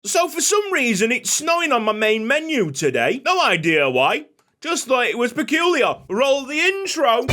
So for some reason, it's snowing on my main menu today. No idea why. Just thought it was peculiar. Roll the intro.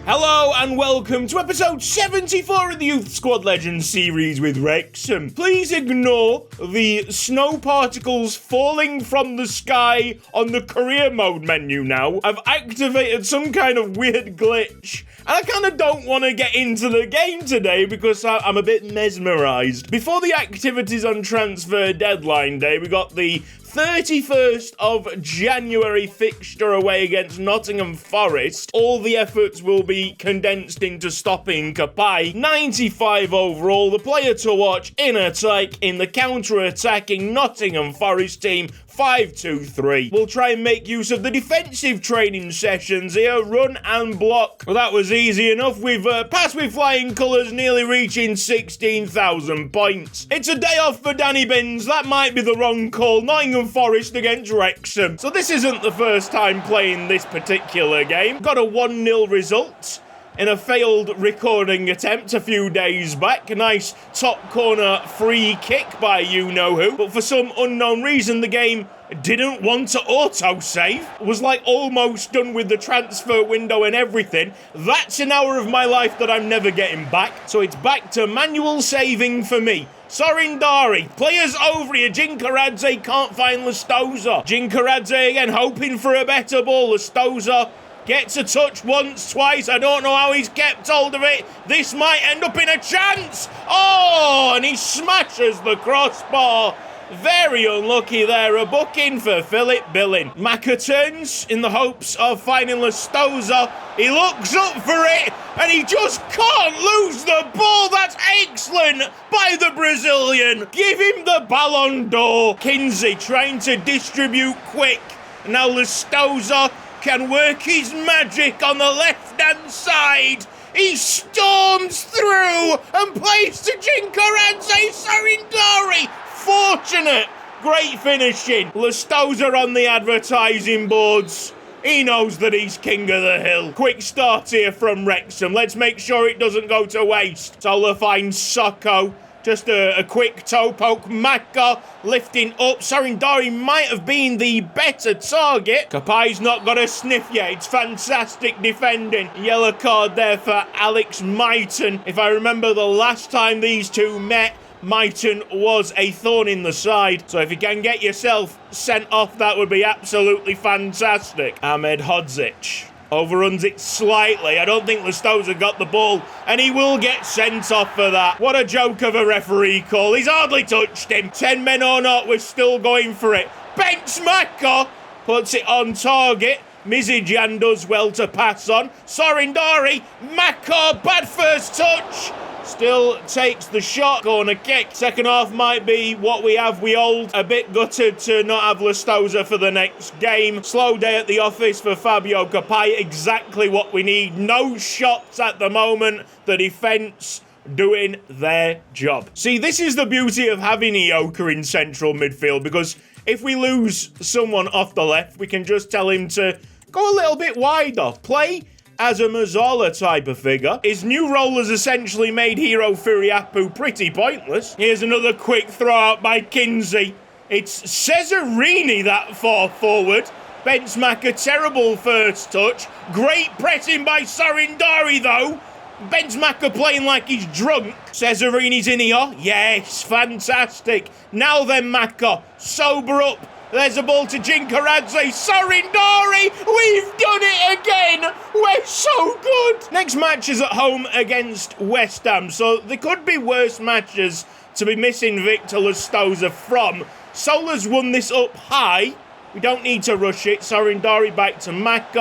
Hello and welcome to episode 74 of the Youth Squad Legends series with Wrexham. Please ignore the snow particles falling from the sky on the career mode menu now. I've activated some kind of weird glitch and I kind of don't want to get into the game today because I'm a bit mesmerised. Before the activities on transfer deadline day, we got the 31st of January fixture away against Nottingham Forest. All the efforts will be condensed into stopping Kapai. 95 overall, the player to watch in attack in the counter-attacking Nottingham Forest team. 5-2-3. We'll try and make use of the defensive training sessions here, run and block. Well, that was easy enough. We've passed with flying colours, nearly reaching 16,000 points. It's a day off for Danny Binns. That might be the wrong call. Nottingham Forest against Wrexham. So this isn't the first time playing this particular game. Got a 1-0 result in a failed recording attempt a few days back. A nice top corner free kick by you-know-who. But for some unknown reason, the game didn't want to auto-save. Was like almost done with the transfer window and everything. That's an hour of my life that I'm never getting back. So it's back to manual saving for me. Sorindari, players over here. Jinkaradze can't find Lastoza. Jinkaradze again, hoping for a better ball. Lastoza gets a touch once, twice. I don't know how he's kept hold of it. This might end up in a chance. Oh, and he smashes the crossbar. Very unlucky there. A booking for Philip Billing. Mach turns in the hopes of finding Lastoza. He looks up for it and he just can't lose the ball. That's excellent by the Brazilian. Give him the Ballon d'Or. Kinsey trying to distribute quick. Now Lastoza can work his magic on the left-hand side. He storms through and plays to Jinkaradze Sorindari. Fortunate. Great finishing. Lastoza on the advertising boards. He knows that he's king of the hill. Quick start here from Wrexham. Let's make sure it doesn't go to waste. Sola finds Socko. Just a quick toe poke. Mach lifting up. Sorindari might have been the better target. Kapai's not got a sniff yet. It's fantastic defending. Yellow card there for Alex Myton. If I remember the last time these two met, Myton was a thorn in the side. So if you can get yourself sent off, that would be absolutely fantastic. Ahmed Hodzic overruns it slightly. I don't think Lastoza got the ball, and he will get sent off for that. What a joke of a referee call. He's hardly touched him. 10 men or not, we're still going for it. Bench Mach puts it on target. Mizijan does well to pass on. Sorindari, Mach, bad first touch. Still takes the shot. Corner kick. Second half might be what we have. We hold. A bit gutted to not have Lastoza for the next game. Slow day at the office for Fabio Kapai. Exactly what we need. No shots at the moment. The defence doing their job. See, this is the beauty of having Ioka in central midfield, because if we lose someone off the left, we can just tell him to go a little bit wider. Play as a Mazzola type of figure. His new role has essentially made Hiro Furiapu pretty pointless. Here's another quick throw out by Kinsey. It's Cesarini that far forward. Benzmak, a terrible first touch. Great pressing by Sorindari though. Benzmak playing like he's drunk. Cesarini's in here. Yes, fantastic. Now then, Mach, sober up. There's a ball to Jinkaradze. Sorindari! We've done it again! We're so good! Next match is at home against West Ham, so there could be worse matches to be missing Victor Lastoza from. Sola's won this up high. We don't need to rush it. Sorindari back to Mach.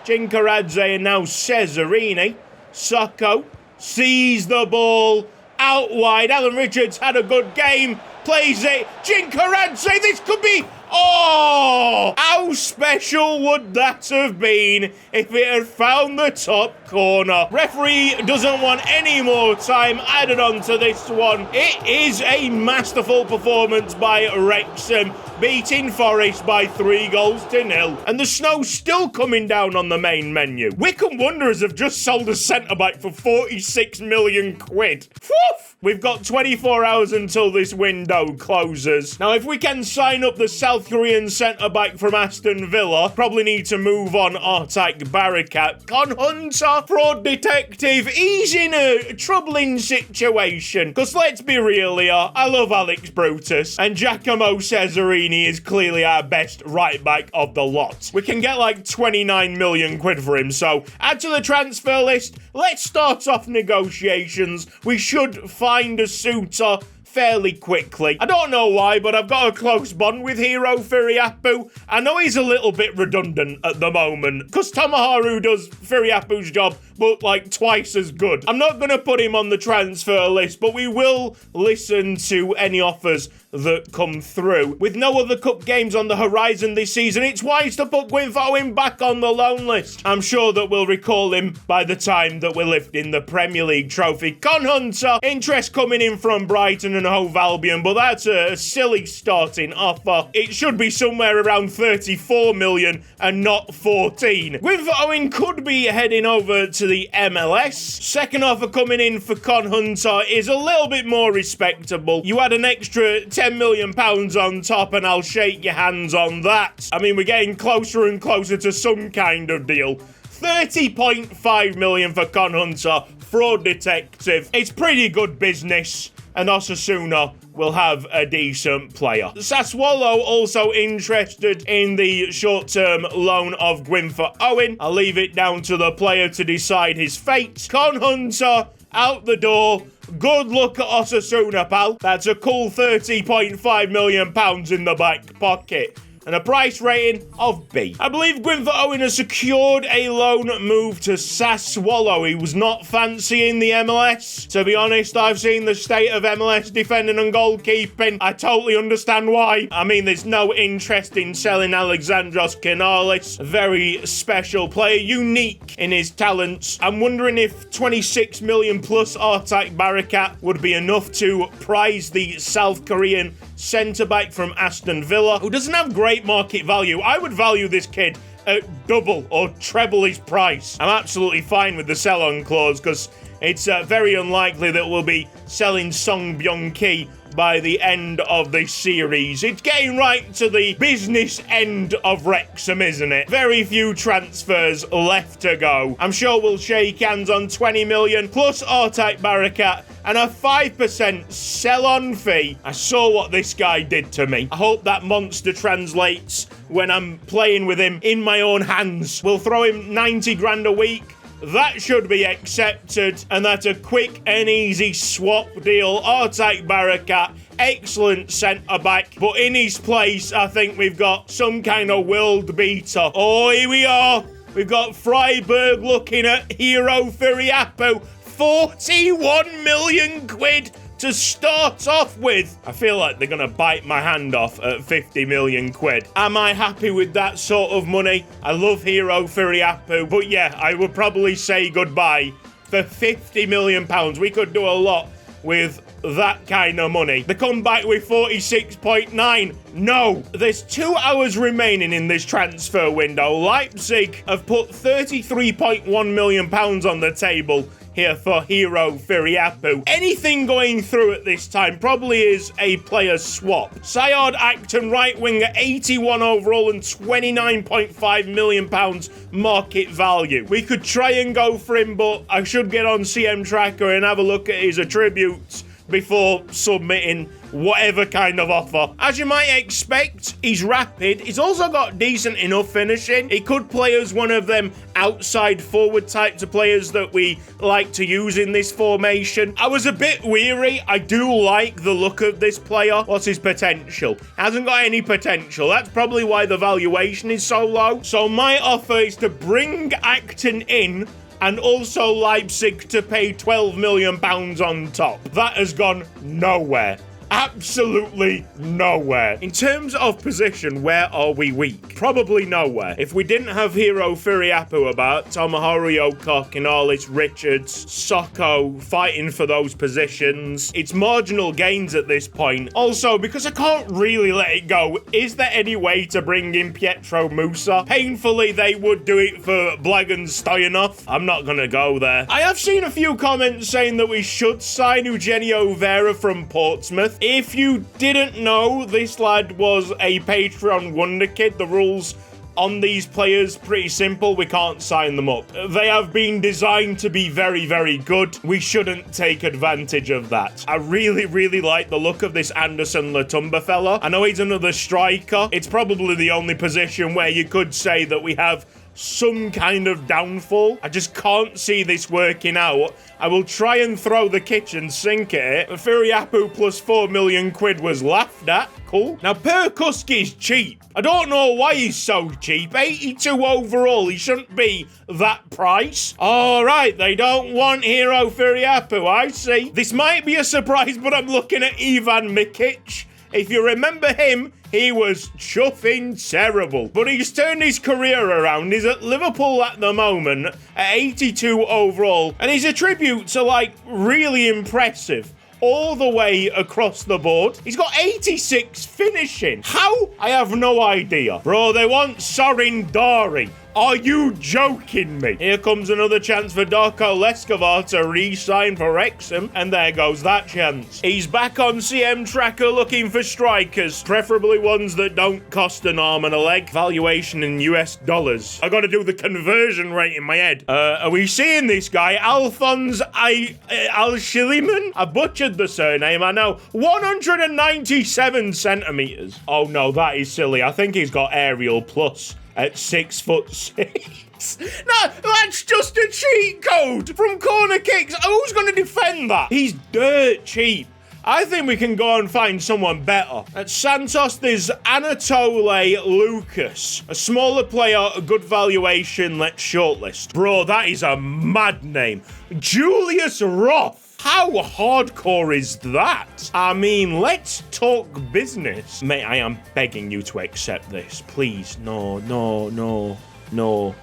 Jinkaradze and now Cesarini. Socko sees the ball out wide. Alan Richards had a good game. Plays it. Jinkaradze, this could be... Oh, how special would that have been if it had found the top corner? Referee doesn't want any more time added on to this one. It is a masterful performance by Wrexham, beating Forest by 3-0. And the snow's still coming down on the main menu. Wycombe Wanderers have just sold a centre-back for 46 million quid. Woof! We've got 24 hours until this window closes. Now, if we can sign up the South Korean centre-back from Aston Villa, probably need to move on Artak Barakat. Con Hunter, fraud detective, he's in a troubling situation. Because let's be real here, I love Alex Brutus, and Giacomo Cesarini is clearly our best right-back of the lot. We can get like 29 million quid for him, so add to the transfer list. Let's start off negotiations. We should find a suitor fairly quickly. I don't know why, but I've got a close bond with Hiro Firiapu. I know he's a little bit redundant at the moment, because Tomoharu does Firiapu's job, but like twice as good. I'm not going to put him on the transfer list, but we will listen to any offers that come through. With no other cup games on the horizon this season, it's wise to put Gwynfor Owen back on the loan list. I'm sure that we'll recall him by the time that we're lifting the Premier League trophy. Con Hunter, interest coming in from Brighton and Hove Albion, but that's a silly starting offer. It should be somewhere around 34 million and not 14. Gwynfor Owen could be heading over to the MLS. Second offer coming in for Con Hunter is a little bit more respectable. You add an extra £10 million on top and I'll shake your hands on that. I mean, we're getting closer and closer to some kind of deal. 30.5 million for Con Hunter, fraud detective. It's pretty good business, and Osasuna will have a decent player. Sassuolo also interested in the short-term loan of Gwynfor Owen. I'll leave it down to the player to decide his fate. Con Hunter out the door. Good luck at Osasuna, pal. That's a cool £30.5 million in the back pocket. And a price rating of B. I believe Gwynfor Owen has secured a loan move to Sassuolo. He was not fancying the MLS. To be honest, I've seen the state of MLS defending and goalkeeping. I totally understand why. I mean, there's no interest in selling Alexandros Canales. A very special player, unique in his talents. I'm wondering if 26 million plus Artak Barakat would be enough to prize the South Korean centre-back from Aston Villa, who doesn't have great market value. I would value this kid at double or treble his price. I'm absolutely fine with the sell-on clause because it's very unlikely that we'll be selling Song Byung-ki by the end of this series. It's getting right to the business end of Wrexham, isn't it? Very few transfers left to go. I'm sure we'll shake hands on 20 million plus Artak Barakat and a 5% sell-on fee. I saw what this guy did to me. I hope that monster translates when I'm playing with him in my own hands. We'll throw him 90 grand a week. That should be accepted, and that's a quick and easy swap deal. Artak Barakat, excellent centre-back, but in his place, I think we've got some kind of world beater. Oh, here we are. We've got Freiburg looking at Hiro Firiapu. 41 million quid to start off with. I feel like they're going to bite my hand off at 50 million quid. Am I happy with that sort of money? I love Hiro Firiapu, but yeah, I would probably say goodbye for 50 million pounds. We could do a lot with that kind of money. They come back with 46.9. No. There's 2 hours remaining in this transfer window. Leipzig have put 33.1 million pounds on the table here for Hiro Firiapu. Anything going through at this time probably is a player swap. Sayard Acton, right winger, 81 overall and 29.5 million pounds market value. We could try and go for him, but I should get on CM Tracker and have a look at his attributes before submitting whatever kind of offer. As you might expect, he's rapid. He's also got decent enough finishing. He could play as one of them outside forward types of players that we like to use in this formation. I was a bit weary. I do like the look of this player. What's his potential? Hasn't got any potential. That's probably why the valuation is so low. So my offer is to bring Acton in and also Leipzig to pay £12 million on top. That has gone nowhere. absolutely nowhere. In terms of position, where are we weak? Probably nowhere. If we didn't have Hiro Furiapu about, Tomohiro Yoka, Kinalis, Richards, Soko fighting for those positions, it's marginal gains at this point. Also, because I can't really let it go, is there any way to bring in Pietro Musa? Painfully, they would do it for Blagan Stoyanov. I'm not gonna go there. I have seen a few comments saying that we should sign Eugenio Vera from Portsmouth. If you didn't know, this lad was a Patreon wonder kid. The rules on these players pretty simple. We can't sign them up. They have been designed to be very, very good. We shouldn't take advantage of that. I really, really like the look of this Anderson Latumba fella. I know he's another striker. It's probably the only position where you could say that we have some kind of downfall. I just can't see this working out. I will try and throw the kitchen sink at it. Furiapu plus 4 million quid was laughed at. Cool. Now, Perkuski's cheap. I don't know why he's so cheap. 82 overall. He shouldn't be that price. All right, they don't want Hiro Furiapu. I see. This might be a surprise, but I'm looking at Ivan Mikic. If you remember him, he was chuffing terrible. But he's turned his career around. He's at Liverpool at the moment at 82 overall. And his attributes are, like, really impressive all the way across the board. He's got 86 finishing. How? I have no idea. Bro, they want Sorin Dari. Are you joking me? Here comes another chance for Darko Leskovar to re-sign for Wrexham, and there goes that chance. He's back on CM Tracker looking for strikers, preferably ones that don't cost an arm and a leg. Valuation in US dollars. I gotta do the conversion rate in my head. Are we seeing this guy? Alphonse Al-Shiliman? I butchered the surname, I know. 197 centimeters. Oh no, that is silly. I think he's got aerial plus at 6'6". No, that's just a cheat code from corner kicks. Who's going to defend that? He's dirt cheap. I think we can go and find someone better. At Santos, there's Anatole Lucas. A smaller player, a good valuation, let's shortlist. Bro, that is a mad name. Julius Roth. How hardcore is that? I mean, let's talk business. Mate, I am begging you to accept this. Please, no.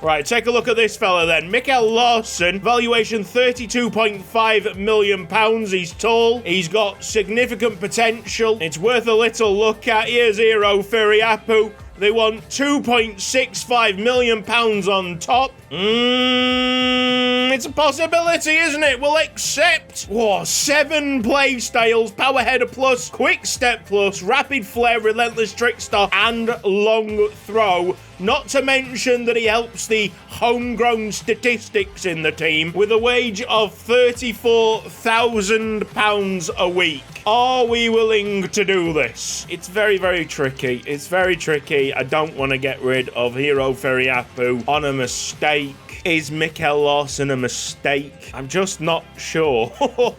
Right, take a look at this fella then. Mikael Larsson, valuation £32.5 million. He's tall. He's got significant potential. It's worth a little look at. Here's Hiro Furiapu. They want £2.65 million on top. It's a possibility, isn't it? We'll accept. Whoa, 7 play styles, power header plus, quick step plus, rapid flare, relentless trickster, and long throw. Not to mention that he helps the homegrown statistics in the team with a wage of £34,000 a week. Are we willing to do this? It's very, very tricky. It's very tricky. I don't want to get rid of Hiro Furiapu on a mistake. Is Mikael Larsson a mistake? I'm just not sure. Oh,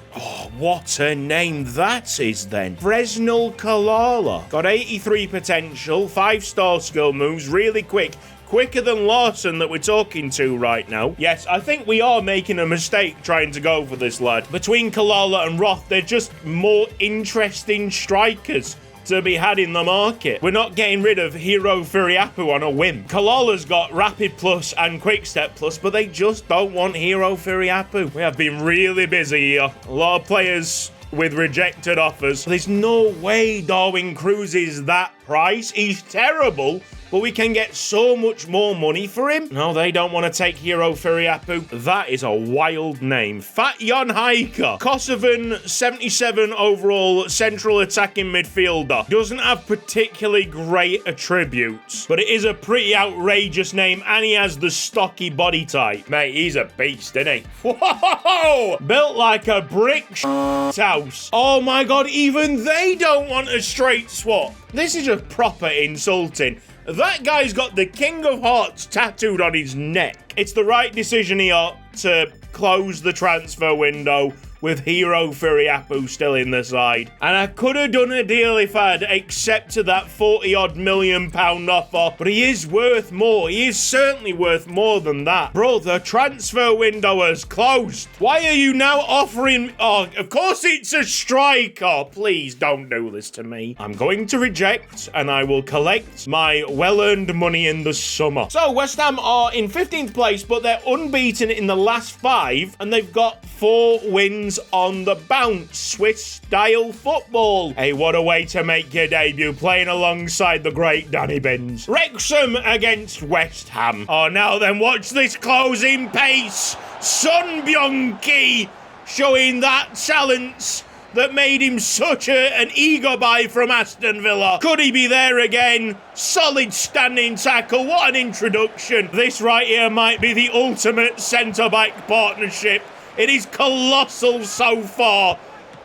what a name that is then. Fresnel Kalala. Got 83 potential, 5-star skill moves, really quick. Quicker than Larson that we're talking to right now. Yes, I think we are making a mistake trying to go for this lad. Between Kalala and Roth, they're just more interesting strikers to be had in the market. We're not getting rid of Hiro Furiapu on a whim. Kalala's got Rapid Plus and Quick Step Plus, but they just don't want Hiro Furiapu. We have been really busy here. A lot of players with rejected offers. There's no way Darwin Cruz is that price. He's terrible, but we can get so much more money for him. No, they don't want to take Hiro Furiapu. That is a wild name. Fat Jon Hiker. Kosovan, 77 overall, central attacking midfielder. Doesn't have particularly great attributes, but it is a pretty outrageous name, and he has the stocky body type. Mate, he's a beast, isn't he? Whoa! Built like a brick house. Oh my god, even they don't want a straight swap. This is just proper insulting. That guy's got the King of Hearts tattooed on his neck. It's the right decision here to close the transfer window, with Hero Furiapu still in the side. And I could have done a deal if I'd accepted that 40-odd million pound offer, but he is worth more. He is certainly worth more than that. Bro, the transfer window has closed. Why are you now offering... Oh, of course it's a striker. Please don't do this to me. I'm going to reject, and I will collect my well-earned money in the summer. So, West Ham are in 15th place, but they're unbeaten in the last 5, and they've got 4 wins on the bounce. Swiss-style football. Hey, what a way to make your debut, playing alongside the great Danny Bins. Wrexham against West Ham. Oh, now then, watch this closing pace. Son Byung-ki showing that talent that made him such an eager buy from Aston Villa. Could he be there again? Solid standing tackle. What an introduction. This right here might be the ultimate centre-back partnership. It is colossal so far.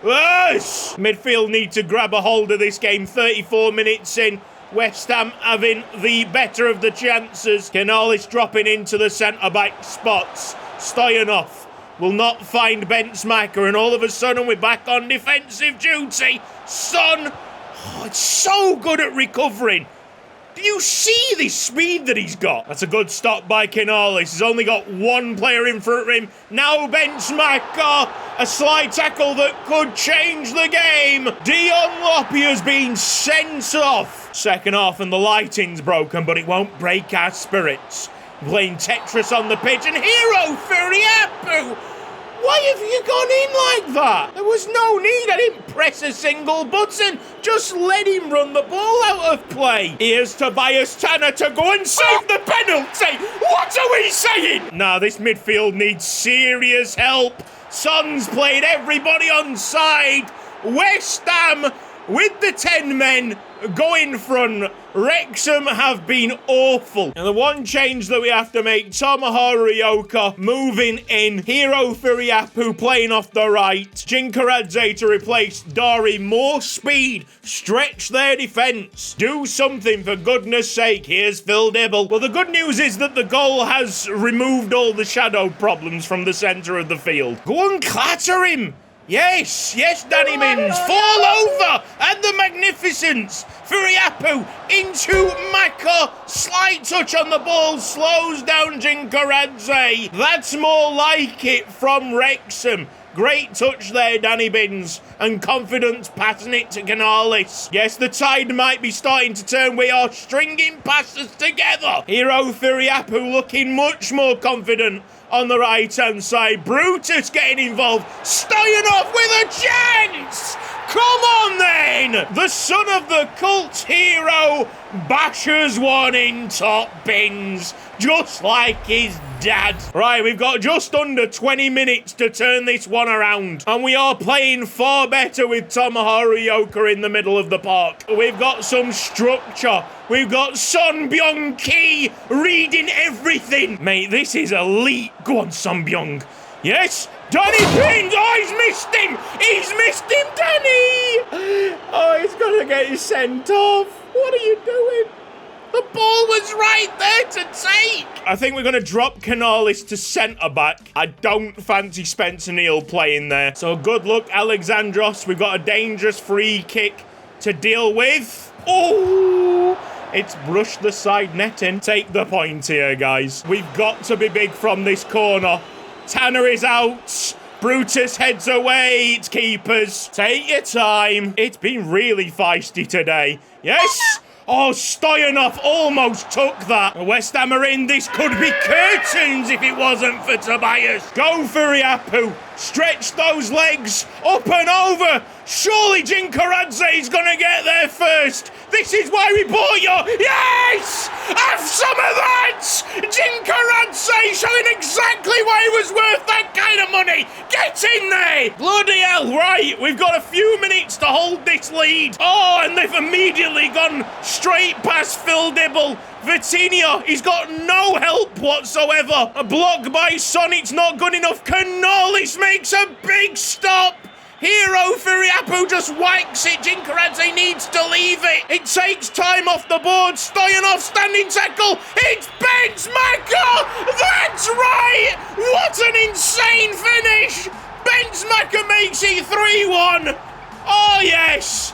Yes! Midfield need to grab a hold of this game. 34 minutes in. West Ham having the better of the chances. Canales dropping into the centre-back spots. Stoyanov will not find Mach, and all of a sudden we're back on defensive duty. Son, it's so good at recovering. Do you see this speed that he's got? That's a good stop by Canales. He's only got one player in front of him. Now Mach, a slide tackle that could change the game. Dion Lopy has been sent off. Second half and the lighting's broken, but it won't break our spirits. Playing Tetris on the pitch, and Hero Furiapu! Why have you gone in like that? There was no need. I didn't press a single button. Just let him run the ball out of play. Here's Tobias Tanner to go and save the penalty. What are we saying? Nah, this midfield needs serious help. Son's played everybody on side. West Ham with the 10 men going front. Wrexham have been awful. And the one change that we have to make, Tomohiro moving in. Hero Furiapu playing off the right. Jinkaradze to replace Dari. More speed. Stretch their defence. Do something for goodness sake. Here's Phil Dibble. Well, the good news is that the goal has removed all the shadow problems from the centre of the field. Go and clatter him. Yes, Danny Mins, fall over at the magnificence. Furiapu into Mach, slight touch on the ball, slows down Jinkaradze. That's more like it from Wrexham. Great touch there, Danny Bins, and confidence passing it to Canales. Yes, the tide might be starting to turn. We are stringing passes together. Hero Furiapu looking much more confident on the right-hand side. Brutus getting involved. Stoyanov with a chance! Come on then! The son of the cult hero bashes one in top bins, just like his dad. Right, we've got just under 20 minutes to turn this one around, and we are playing far better with Tomohiro in the middle of the park. We've got some structure. We've got Son Byung-ki reading everything. Mate, this is elite. Go on, Son Byung. Yes, Danny Pins! Oh, he's missed him! He's missed him, Danny! Oh, he's gonna get sent off. What are you doing? The ball was right there to take. I think we're going to drop Canales to centre-back. I don't fancy Spencer Neal playing there. So good luck, Alexandros. We've got a dangerous free kick to deal with. Oh! It's brushed the side netting. Take the point here, guys. We've got to be big from this corner. Tanner is out. Brutus heads away. It's keepers. Take your time. It's been really feisty today. Yes! Oh, Stoyanov almost took that. West Ham are in. This could be curtains if it wasn't for Tobias. Go Furiapu. Stretch those legs. Up and over. Surely Jinkaradze is going to get there first. This is why we bought you. Yes! Have some of that! Jinkaradze showing exactly why it was worth that kind of money. Get in there. Bloody hell. Right, we've got a few minutes to hold this lead. Oh, and they've immediately gone straight past Phil Dibble. Vitinha, he's got no help whatsoever. A block by Son, it's not good enough. Canales makes a big stop. Hero Furiapu just whacks it. Jinkaradze needs to leave it. It takes time off the board. Stoyanov standing tackle. It's Mach. That's right. What an insane finish. Benzemacher makes it 3-1. Oh, yes.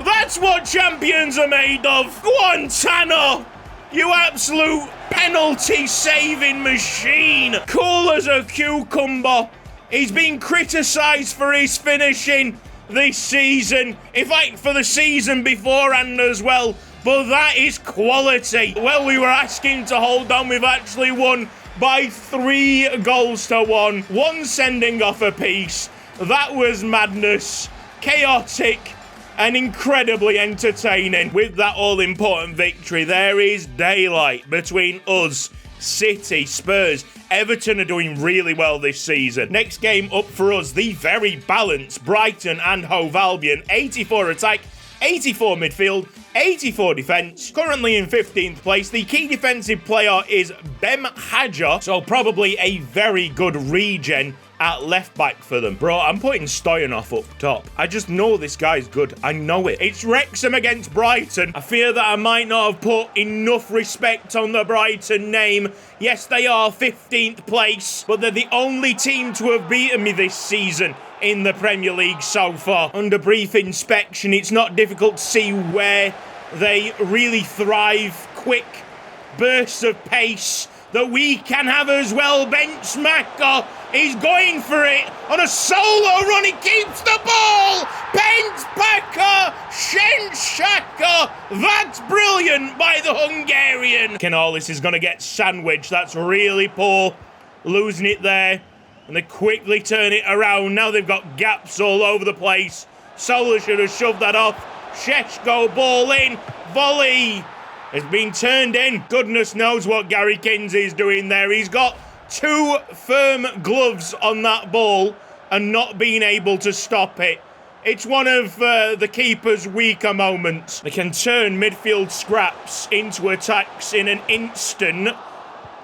That's what champions are made of. Go on, Tanner. You absolute penalty-saving machine. Cool as a cucumber. He's been criticised for his finishing this season. In fact, for the season beforehand as well. But that is quality. Well, we were asking to hold on. We've actually won by 3 goals to 1. 1 sending off apiece. That was madness. Chaotic. And incredibly entertaining. With that all-important victory, there is daylight between us, City, Spurs. Everton are doing really well this season. Next game up for us, the very balanced Brighton and Hove Albion. 84 attack, 84 midfield, 84 defence. Currently in 15th place. The key defensive player is Bem Hadja, so probably a very good regen at left back for them. Bro, I'm putting Stoyanov up top. I just know this guy's good. I know it. It's Wrexham against Brighton. I fear that I might not have put enough respect on the Brighton name. Yes, they are 15th place, but they're the only team to have beaten me this season in the Premier League so far. Under brief inspection, it's not difficult to see where they really thrive. Quick bursts of pace that we can have as well. Benzemacher is going for it on a solo run. He keeps the ball. Benzemacher, Shenshaka. That's brilliant by the Hungarian. Canales is going to get sandwiched. That's really poor. Losing it there. And they quickly turn it around. Now they've got gaps all over the place. Sola should have shoved that off. Sheshko, ball in. Volley has been turned in. Goodness knows what Gary Kinsey's doing there. He's got 2 firm gloves on that ball and not being able to stop it. It's one of the keeper's weaker moments. They can turn midfield scraps into attacks in an instant.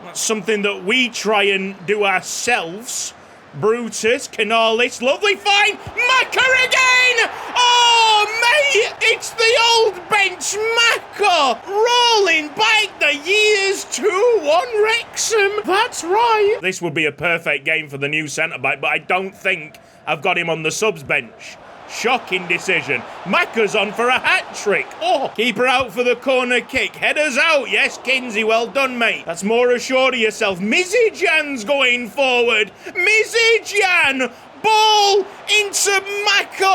That's something that we try and do ourselves. Brutus, Canales, lovely find. Maka again! Oh, mate, it's the old Benzemacher rolling back the years. 2-1 Wrexham. That's right. This would be a perfect game for the new centre-back, but I don't think I've got him on the subs bench. Shocking decision. Maka's on for a hat-trick. Oh, keeper out for the corner kick. Headers out. Yes, Kinsey, well done, mate. That's more assured of yourself. Mizidjan's going forward. Mizidjan. Ball into Maka.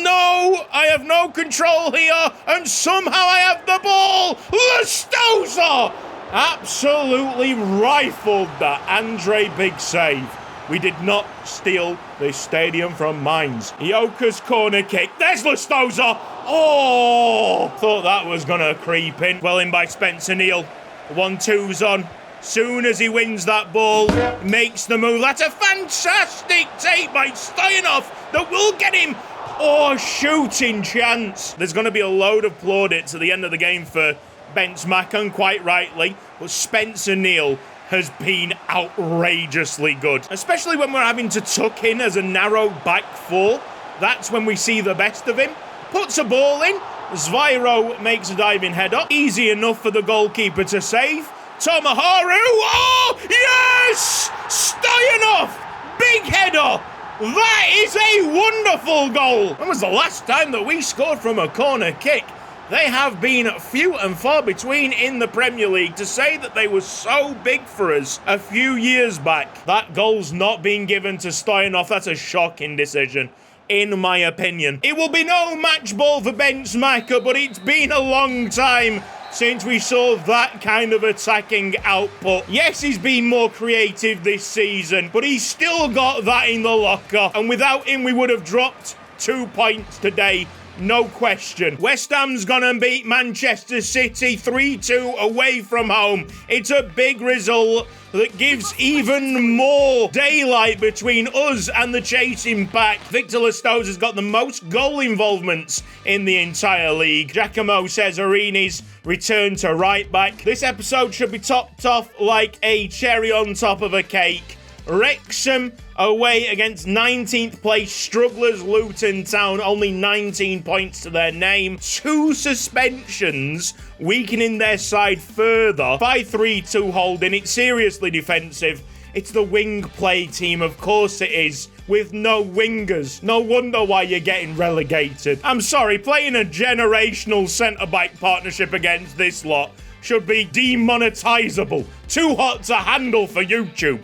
No, I have no control here. And somehow I have the ball. Lustosa absolutely rifled that. Andre, big save. We did not steal this stadium from mines. Ioka's corner kick. There's Lustosa. Oh, thought that was going to creep in. Well in by Spencer Neal. 1-2's on. Soon as he wins that ball, makes the move. That's a fantastic take by Stoyanov that will get him. Oh, shooting chance. There's going to be a load of plaudits at the end of the game for Benzemacher, and quite rightly. But Spencer Neal has been outrageously good. Especially when we're having to tuck in as a narrow back four. That's when we see the best of him. Puts a ball in. Zvairo makes a diving header. Easy enough for the goalkeeper to save. Tomoharu. Oh, yes! Stoyanov. Big header. That is a wonderful goal. When was the last time that we scored from a corner kick? They have been few and far between in the Premier League. To say that they were so big for us a few years back, that goal's not being given to Stoyanov. That's a shocking decision, in my opinion. It will be no match ball for Benzemacher, but it's been a long time since we saw that kind of attacking output. Yes, he's been more creative this season, but he's still got that in the locker. And without him, we would have dropped 2 points today. No question. West Ham's gonna beat Manchester City 3-2 away from home. It's a big result that gives even more daylight between us and the chasing pack. Victor Lustosa has got the most goal involvements in the entire league. Giacomo Cesarini's return to right back. This episode should be topped off like a cherry on top of a cake. Wrexham away against 19th place strugglers Luton Town, only 19 points to their name. 2 suspensions weakening their side further. 5-3-2 holding. It's seriously defensive It's the wing play team, of course it is, with no wingers. No wonder why you're getting relegated. I'm sorry, playing a generational centre-back partnership against this lot should be demonetizable. Too hot to handle for YouTube.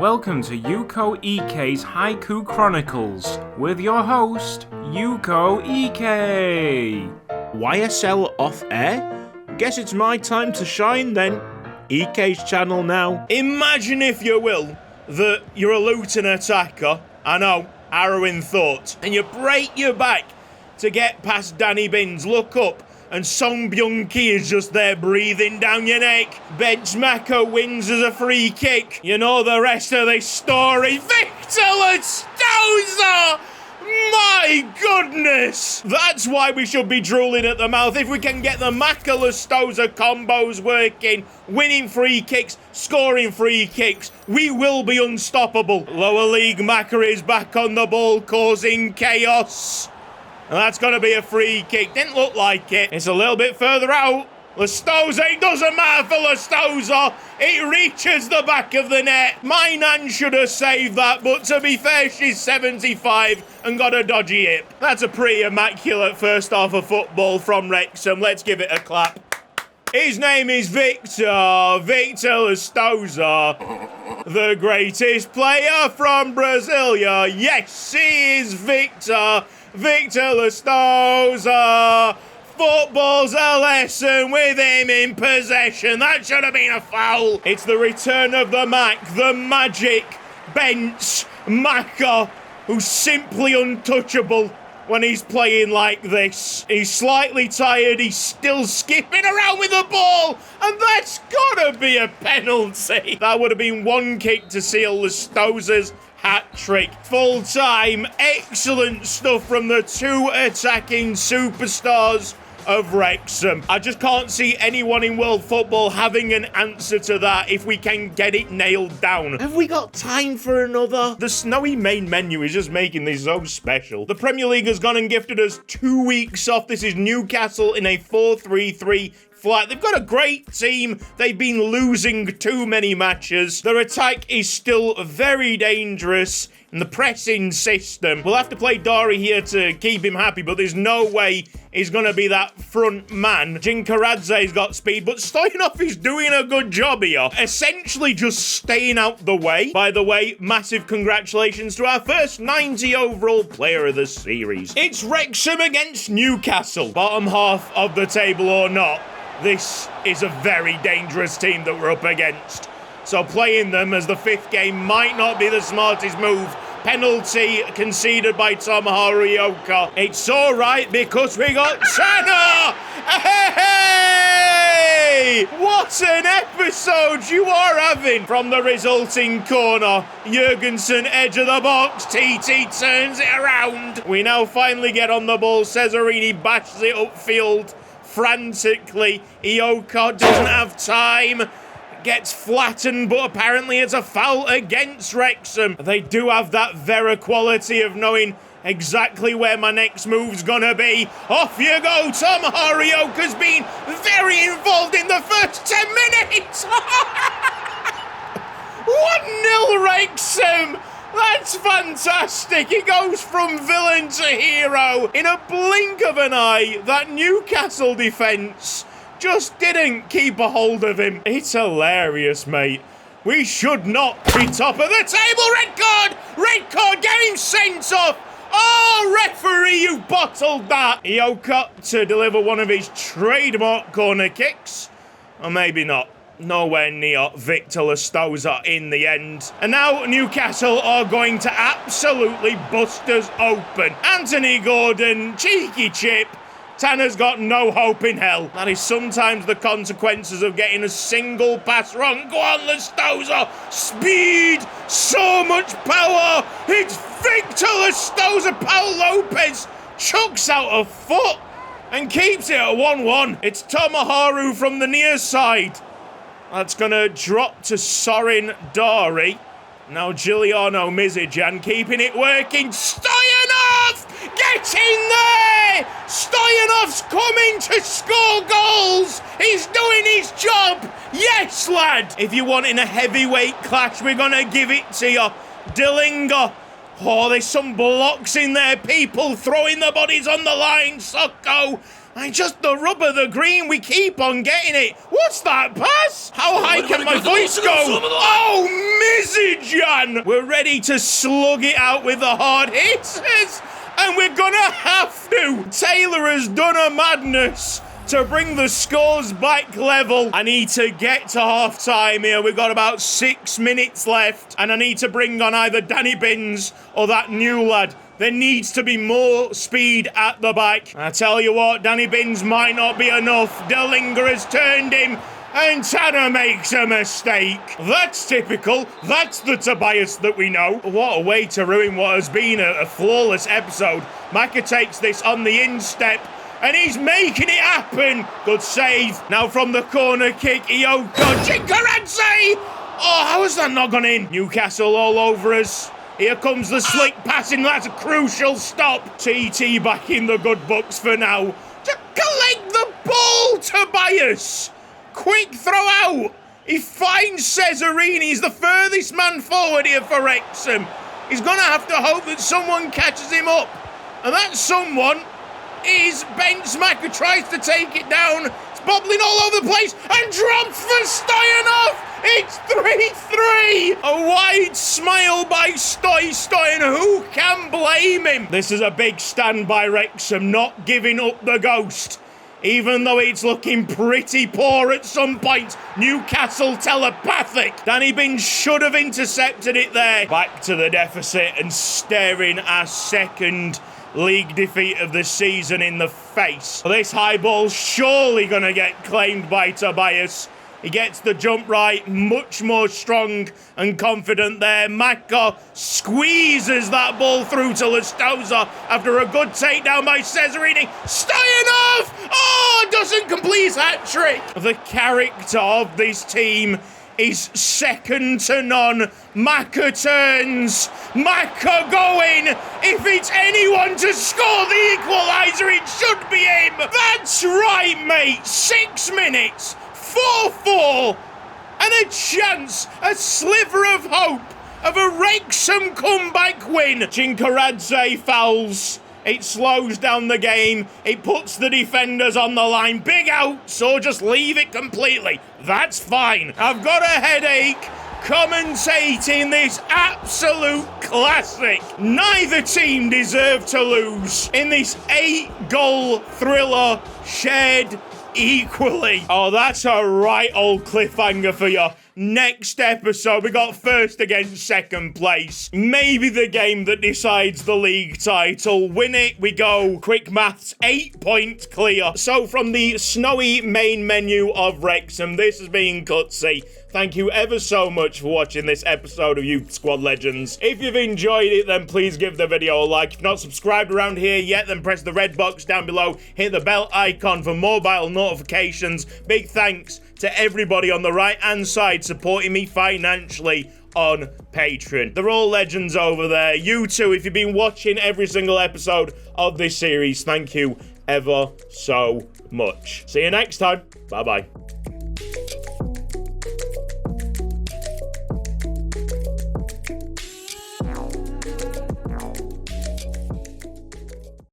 Welcome to Yuko Ike's Haiku Chronicles with your host, Yuko Ike. YSL off air? Guess it's my time to shine then. Ike's channel now. Imagine, if you will, that you're a Luton attacker. I know, harrowing thought. And you break your back to get past Danny Binns. Look up, and Song Byung-ki is just there breathing down your neck. Bench Mako wins as a free kick. You know the rest of this story. Victor Loustoza! My goodness! That's why we should be drooling at the mouth. If we can get the Maka-Loustoza combos working, winning free kicks, scoring free kicks, we will be unstoppable. Lower League Maka is back on the ball, causing chaos. And that's going to be a free kick. Didn't look like it. It's a little bit further out. Loustoza, it doesn't matter for Loustoza. It reaches the back of the net. My nan should have saved that, but to be fair, she's 75 and got a dodgy hip. That's a pretty immaculate first half of football from Wrexham. Let's give it a clap. His name is Victor Loustoza, the greatest player from Brasilia. Yes, he is Victor Loustoza. Football's a lesson with him in possession. That should have been a foul. It's the return of the Mach, the magic bench Maka, who's simply untouchable when he's playing like this. He's slightly tired, he's still skipping around with the ball, and that's gotta be a penalty. That would have been one kick to seal Loustoza's hat-trick. Full time, excellent stuff from the two attacking superstars of Wrexham. I just can't see anyone in world football having an answer to that if we can get it nailed down. Have we got time for another? The snowy main menu is just making this so special. The Premier League has gone and gifted us 2 weeks off. This is Newcastle in a 4-3-3 flat. They've got a great team. They've been losing too many matches. Their attack is still very dangerous. And the pressing system, we'll have to play Dari here to keep him happy, but there's no way he's going to be that front man. Jinkaradze's got speed, but Stoyanov is doing a good job here. Essentially just staying out the way. By the way, massive congratulations to our first 90 overall player of the series. It's Wrexham against Newcastle. Bottom half of the table or not, this is a very dangerous team that we're up against. So playing them as the fifth game might not be the smartest move. Penalty conceded by Tomoharu Ioka. It's all right because we got Tanner! Hey! What an episode you are having! From the resulting corner, Jurgensen edge of the box. TT turns it around. We now finally get on the ball. Cesarini bashes it upfield frantically. Ioka doesn't have time. Gets flattened, but apparently it's a foul against Wrexham. They do have that Vera quality of knowing exactly where my next move's gonna be. Off you go. Tom Harioka's been very involved in the first 10 minutes. 1-0 Wrexham. That's fantastic. He goes from villain to hero in a blink of an eye. That Newcastle defence just didn't keep a hold of him. It's hilarious, mate. We should not be top of the table. Red card! Red card! Get him sent off! Oh, referee, you bottled that! Ioka to deliver one of his trademark corner kicks. Or maybe not. Nowhere near Victor Loustoza in the end. And now Newcastle are going to absolutely bust us open. Anthony Gordon, cheeky chip. Tanner's got no hope in hell. That is sometimes the consequences of getting a single pass wrong. Go on, Loustoza. Speed. So much power. It's Victor Loustoza. Paul Lopez chucks out a foot and keeps it at 1-1. It's Tomoharu from the near side. That's going to drop to Sorin Dari. Now Giuliano Mizijan keeping it working. Stoyanov! Get in there! Stoyanov's coming to score goals! He's doing his job! Yes, lad! If you're wanting a heavyweight clash, we're gonna give it to you. Dillinger. Oh, there's some blocks in there. People throwing the bodies on the line. Socko. And just the rubber, the green, we keep on getting it. What's that pass? How high can my voice go? Oh, Mizijan! We're ready to slug it out with the hard hitters. And we're gonna have to. Taylor has done a madness to bring the scores back level. I need to get to half-time here. We've got about 6 minutes left. And I need to bring on either Danny Binns or that new lad. There needs to be more speed at the back. I tell you what, Danny Binns might not be enough. Dillinger has turned him. And Tanner makes a mistake. That's typical. That's the Tobias that we know. What a way to ruin what has been a flawless episode. Maka takes this on the instep. And he's making it happen. Good save. Now from the corner kick, Ioko. Chinkaradze! Oh, how has that not gone in? Newcastle all over us. Here comes the slick passing. That's a crucial stop. TT back in the good books for now. To collect the ball, Tobias. Quick throw out. He finds Cesarini. He's the furthest man forward here for Wrexham. He's going to have to hope that someone catches him up. And that someone is Benz Mach, who tries to take it down. It's bobbling all over the place and drops for Stoyanov. It's 3-3. A wide smile by Stoyan. Who can blame him? This is a big stand by Wrexham, not giving up the ghost. Even though it's looking pretty poor at some point. Newcastle telepathic. Danny Binns should have intercepted it there. Back to the deficit and staring our second league defeat of the season in the face. This high ball's surely going to get claimed by Tobias. He gets the jump right, much more strong and confident there. Maka squeezes that ball through to Lustosa after a good takedown by Cesarini. Stoyanov! Oh, doesn't complete his hat-trick. The character of this team is second to none. Maka turns. Maka going. If it's anyone to score the equaliser, it should be him. That's right, mate. 6 minutes. 4-4, and a chance, a sliver of hope of a Wrexham comeback win. Chinkaradze fouls. It slows down the game. It puts the defenders on the line. Big outs, or just leave it completely. That's fine. I've got a headache commentating this absolute classic. Neither team deserved to lose in this 8-goal thriller shared equally. Oh, that's a right old cliffhanger for you. Next episode, we got first against second place. Maybe the game that decides the league title. Win it, we go. Quick maths, 8 points clear. So from the snowy main menu of Wrexham, this has been Cutsy. Thank you ever so much for watching this episode of Youth Squad Legends. If you've enjoyed it, then please give the video a like. If you're not subscribed around here yet, then press the red box down below. Hit the bell icon for mobile notifications. Big thanks to everybody on the right-hand side supporting me financially on Patreon. They're all legends over there. You too, if you've been watching every single episode of this series, thank you ever so much. See you next time. Bye-bye.